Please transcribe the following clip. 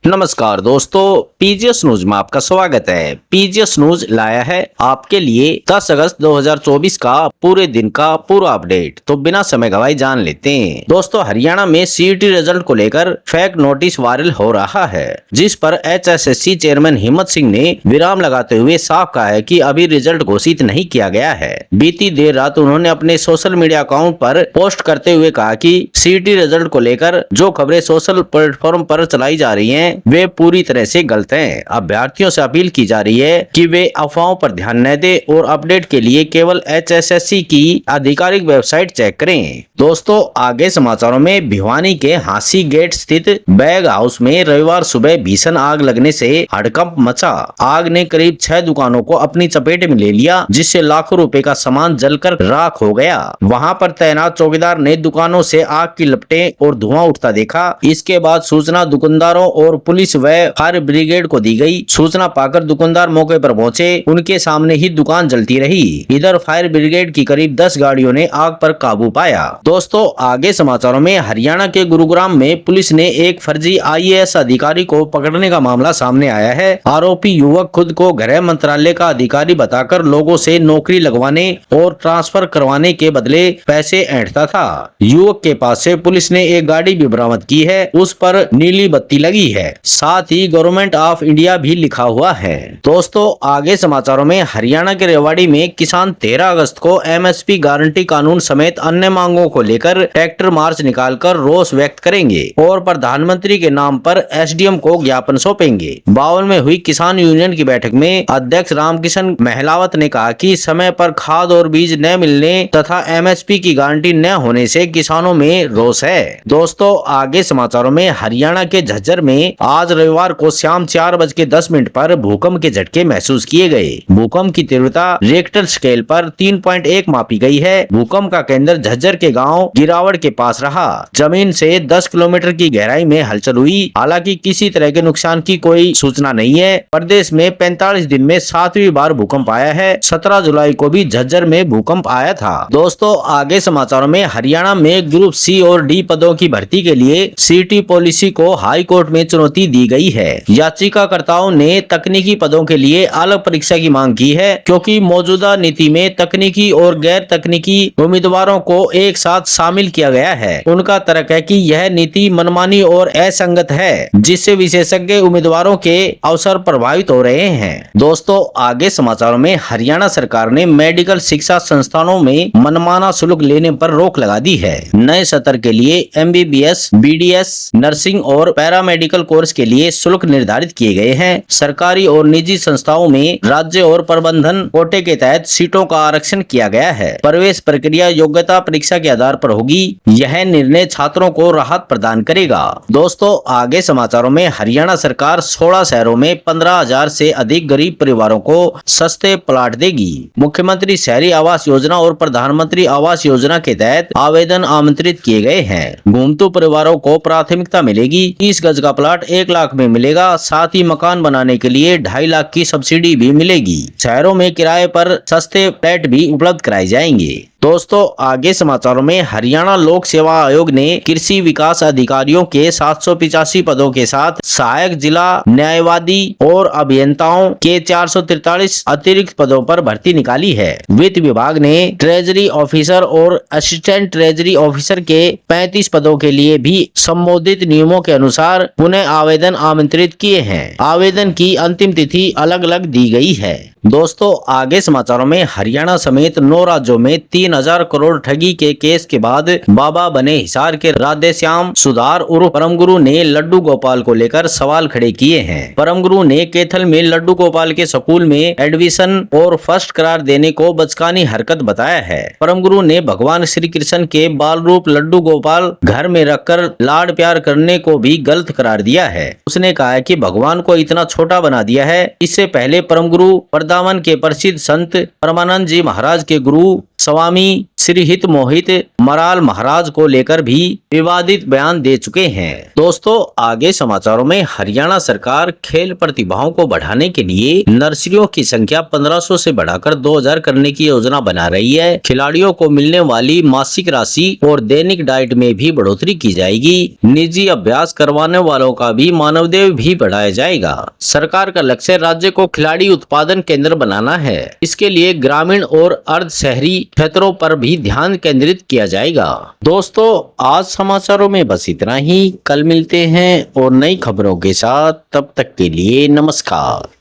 नमस्कार दोस्तों, PGS news में आपका स्वागत है। पीजीएस न्यूज लाया है आपके लिए 10 अगस्त 2024 का पूरे दिन का पूरा अपडेट। तो बिना समय गवाए जान लेते हैं। दोस्तों, हरियाणा में सीईटी रिजल्ट को लेकर फेक नोटिस वायरल हो रहा है, जिस पर एचएसएससी चेयरमैन हिम्मत सिंह ने विराम लगाते हुए साफ कहा है कि अभी रिजल्ट घोषित नहीं किया गया है। बीती देर रात उन्होंने अपने सोशल मीडिया अकाउंट पर पोस्ट करते हुए कहा कि सीईटी रिजल्ट को लेकर जो खबरें सोशल प्लेटफॉर्म पर चलाई जा रही हैं वे पूरी तरह से गलत हैं। अभ्यर्थियों से अपील की जा रही है कि वे अफवाहों पर ध्यान न दें और अपडेट के लिए केवल एचएसएससी की आधिकारिक वेबसाइट चेक करें। दोस्तों, आगे समाचारों में भिवानी के हांसी गेट स्थित बैग हाउस में रविवार सुबह भीषण आग लगने से हड़कंप मचा। आग ने करीब 6 दुकानों को अपनी चपेट में ले लिया, जिससे लाखों रुपए का सामान जलकर राख हो गया। वहां पर तैनात चौकीदार ने दुकानों से आग की लपटें और धुआं उठता देखा। इसके बाद सूचना दुकानदारों और पुलिस व फायर ब्रिगेड को दी गई। सूचना पाकर दुकानदार मौके पर पहुंचे। उनके सामने ही दुकान जलती रही। इधर फायर ब्रिगेड की करीब 10 गाड़ियों ने आग पर काबू पाया। दोस्तों, आगे समाचारों में हरियाणा के गुरुग्राम में पुलिस ने एक फर्जी आईएएस अधिकारी को पकड़ने का मामला सामने आया है। आरोपी युवक खुद को गृह मंत्रालय का अधिकारी बताकर लोगों से नौकरी लगवाने और ट्रांसफर करवाने के बदले पैसे ऐंठता था। युवक के पास से पुलिस ने एक गाड़ी भी बरामद की है। उस पर नीली बत्ती लगी है, साथ ही गवर्नमेंट ऑफ इंडिया भी लिखा हुआ है। दोस्तों, आगे समाचारों में हरियाणा के रेवाड़ी में किसान 13 अगस्त को एमएसपी गारंटी कानून समेत अन्य मांगों को लेकर ट्रैक्टर मार्च निकालकर रोष व्यक्त करेंगे और प्रधानमंत्री के नाम पर एसडीएम को ज्ञापन सौंपेंगे। बावल में हुई किसान यूनियन की बैठक में अध्यक्ष रामकिशन महलावत ने कहा कि समय पर खाद और बीज न मिलने तथा एमएसपी की गारंटी न होने से किसानों में रोष है। दोस्तों, आगे समाचारों में हरियाणा के झज्जर में आज रविवार को शाम 4:10 पर भूकंप के झटके महसूस किए गए। भूकंप की तीव्रता रिक्टर स्केल पर 3.1 मापी गई है। भूकंप का केंद्र झज्जर के गांव गिरावड़ के पास रहा। जमीन से 10 किलोमीटर की गहराई में हलचल हुई। हालांकि किसी तरह के नुकसान की कोई सूचना नहीं है। प्रदेश में 45 दिन में 7वीं बार भूकंप आया है। 17 जुलाई को भी झज्जर में भूकंप आया था। दोस्तों, आगे समाचारों में हरियाणा में ग्रुप सी और डी पदों की भर्ती के लिए सीटी पॉलिसी को हाई कोर्ट में चुनौती दी गई है। याचिकाकर्ताओं ने तकनीकी पदों के लिए अलग परीक्षा की मांग की है, क्योंकि मौजूदा नीति में तकनीकी और गैर तकनीकी उम्मीदवारों को एक साथ शामिल किया गया है। उनका तर्क है कि यह नीति मनमानी और असंगत है, जिससे विशेषज्ञ उम्मीदवारों के अवसर प्रभावित हो रहे हैं। दोस्तों, आगे समाचारों में हरियाणा सरकार ने मेडिकल शिक्षा संस्थानों में मनमाना शुल्क लेने पर रोक लगा दी है। नए सत्र के लिए एमबीबीएस, बीडीएस, नर्सिंग और पैरामेडिकल कोर्स के लिए शुल्क निर्धारित किए गए हैं। सरकारी और निजी संस्थाओं में राज्य और प्रबंधन कोटे के तहत सीटों का आरक्षण किया गया है। प्रवेश प्रक्रिया योग्यता परीक्षा के आधार पर होगी। यह निर्णय छात्रों को राहत प्रदान करेगा। दोस्तों, आगे समाचारों में हरियाणा सरकार 16 शहरों में 15,000 से अधिक गरीब परिवारों को सस्ते प्लाट देगी। मुख्यमंत्री शहरी आवास योजना और प्रधानमंत्री आवास योजना के तहत आवेदन आमंत्रित किए गए हैं। घूमतू परिवारों को प्राथमिकता मिलेगी। 30 गज का प्लाट 1 लाख में मिलेगा। साथ ही मकान बनाने के लिए 2.5 लाख की सब्सिडी भी मिलेगी। शहरों में किराए पर सस्ते फ्लैट भी उपलब्ध कराए जाएंगे। दोस्तों, आगे समाचारों में हरियाणा लोक सेवा आयोग ने कृषि विकास अधिकारियों के 785 पदों के साथ सहायक जिला न्यायवादी और अभियंताओं के 443 अतिरिक्त पदों पर भर्ती निकाली है। वित्त विभाग ने ट्रेजरी ऑफिसर और असिस्टेंट ट्रेजरी ऑफिसर के 35 पदों के लिए भी संबोधित नियमों के अनुसार पुनः आवेदन आमंत्रित किए हैं। आवेदन की अंतिम तिथि अलग अलग दी गई है। दोस्तों, आगे समाचारों में हरियाणा समेत 9 राज्यों में 3,000 करोड़ ठगी के केस के बाद बाबा बने हिसार के राधेश्याम सुधार उर्फ परमगुरु ने लड्डू गोपाल को लेकर सवाल खड़े किए हैं। परमगुरु ने कैथल में लड्डू गोपाल के स्कूल में एडमिशन और फर्स्ट करार देने को बचकानी हरकत बताया है। परमगुरु ने भगवान श्री कृष्ण के बाल रूप लड्डू गोपाल घर में रखकर लाड प्यार करने को भी गलत करार दिया है। उसने कहा है कि भगवान को इतना छोटा बना दिया है। इससे पहले परमगुरु वृंदावन के प्रसिद्ध संत परमानंद जी महाराज के गुरु स्वामी श्री हित मोहित मराल महाराज को लेकर भी विवादित बयान दे चुके हैं। दोस्तों आगे समाचारों में हरियाणा सरकार खेल प्रतिभाओं को बढ़ाने के लिए नर्सरियों की संख्या 1500 से बढ़ाकर 2000 करने की योजना बना रही है। खिलाड़ियों को मिलने वाली मासिक राशि और दैनिक डाइट में भी बढ़ोतरी की जाएगी। निजी अभ्यास करवाने वालों का भी मानदेय भी बढ़ाया जाएगा। सरकार का लक्ष्य राज्य को खिलाड़ी उत्पादन केंद्र बनाना है। इसके लिए ग्रामीण और अर्ध शहरी क्षेत्रों पर भी ध्यान केंद्रित किया जाएगा। दोस्तों आज समाचारों में बस इतना ही। कल मिलते हैं और नई खबरों के साथ। तब तक के लिए नमस्कार।